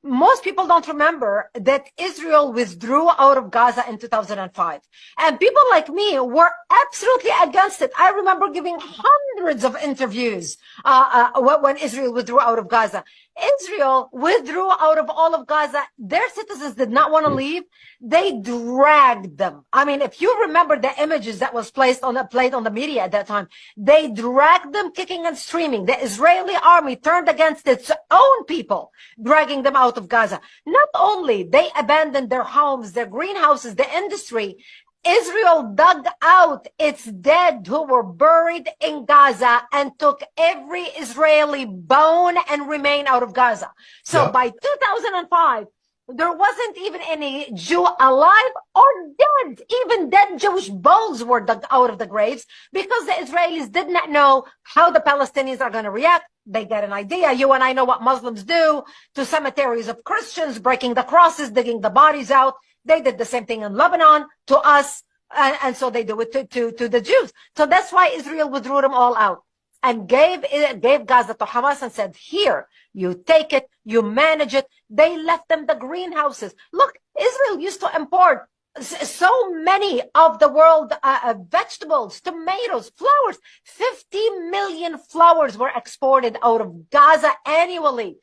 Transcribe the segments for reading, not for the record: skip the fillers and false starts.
most people don't remember that Israel withdrew out of Gaza in 2005. And people like me were absolutely against it. I remember giving hundreds of interviews when Israel withdrew out of Gaza. Israel withdrew out of all of Gaza. Their citizens did not want to leave. They dragged them. I mean, if you remember the images that was played on the media at that time, they dragged them kicking and screaming. The Israeli army turned against its own people, dragging them out of Gaza. Not only they abandoned their homes, their greenhouses, the industry, Israel dug out its dead who were buried in Gaza and took every Israeli bone and remain out of Gaza. So by 2005, there wasn't even any Jew alive or dead. Even dead Jewish bones were dug out of the graves because the Israelis did not know how the Palestinians are going to react. They get an idea. You and I know what Muslims do to cemeteries of Christians, breaking the crosses, digging the bodies out. They did the same thing in Lebanon to us, and so they do it to the Jews. So that's why Israel withdrew them all out and gave Gaza to Hamas and said, here, you take it, you manage it. They left them the greenhouses. Look, Israel used to import so many of the world vegetables, tomatoes, flowers. 50 million flowers were exported out of Gaza annually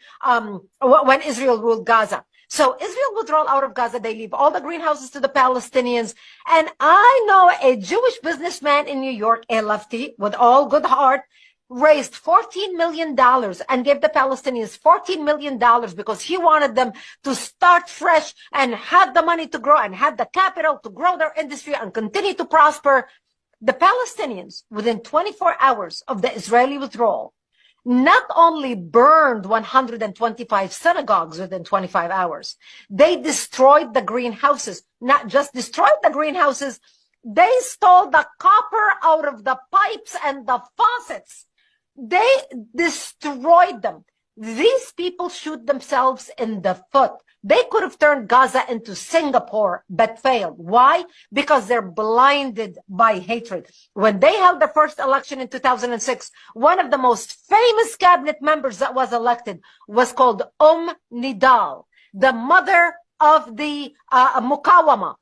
when Israel ruled Gaza. So Israel withdrawal out of Gaza, they leave all the greenhouses to the Palestinians. And I know a Jewish businessman in New York, a lefty, with all good heart, raised $14 million and gave the Palestinians $14 million because he wanted them to start fresh and have the money to grow and have the capital to grow their industry and continue to prosper. The Palestinians, within 24 hours of the Israeli withdrawal, not only burned 125 synagogues within 25 hours, they destroyed the greenhouses. Not just destroyed the greenhouses, they stole the copper out of the pipes and the faucets. They destroyed them. These people shoot themselves in the foot. They could have turned Gaza into Singapore, but failed. Why? Because they're blinded by hatred. When they held the first election in 2006, one of the most famous cabinet members that was elected was called Nidal, the mother of the Mukawama,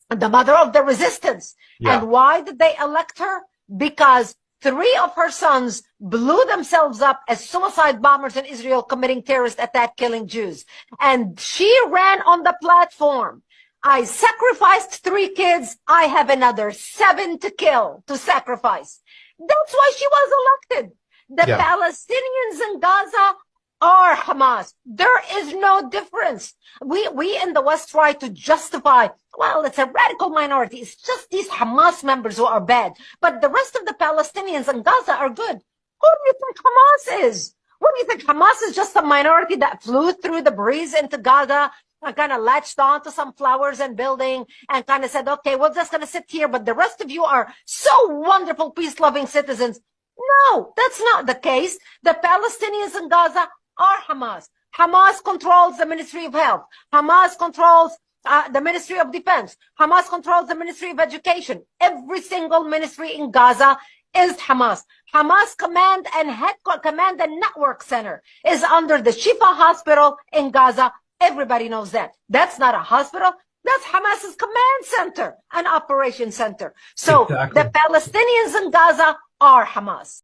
the mother of the resistance. Yeah. And why did they elect her? Because 3 of her sons blew themselves up as suicide bombers in Israel committing terrorist attack, killing Jews. And she ran on the platform. I sacrificed 3 kids. I have another 7 to kill, to sacrifice. That's why she was elected. The Palestinians in Gaza are Hamas. There is no difference. We in the West try to justify, well, it's a radical minority. It's just these Hamas members who are bad. But the rest of the Palestinians in Gaza are good. Who do you think Hamas is? What do you think? Hamas is just a minority that flew through the breeze into Gaza and kind of latched on to some flowers and building and kind of said, okay, we're just going to sit here. But the rest of you are so wonderful, peace-loving citizens. No, that's not the case. The Palestinians in Gaza are Hamas. Hamas controls the Ministry of Health. Hamas controls the Ministry of Defense. Hamas controls the Ministry of Education. Every single ministry in Gaza is Hamas. Hamas command and network center is under the Shifa hospital in Gaza. Everybody knows that. That's not a hospital. That's Hamas's command center, an operation center. So the Palestinians in Gaza are Hamas.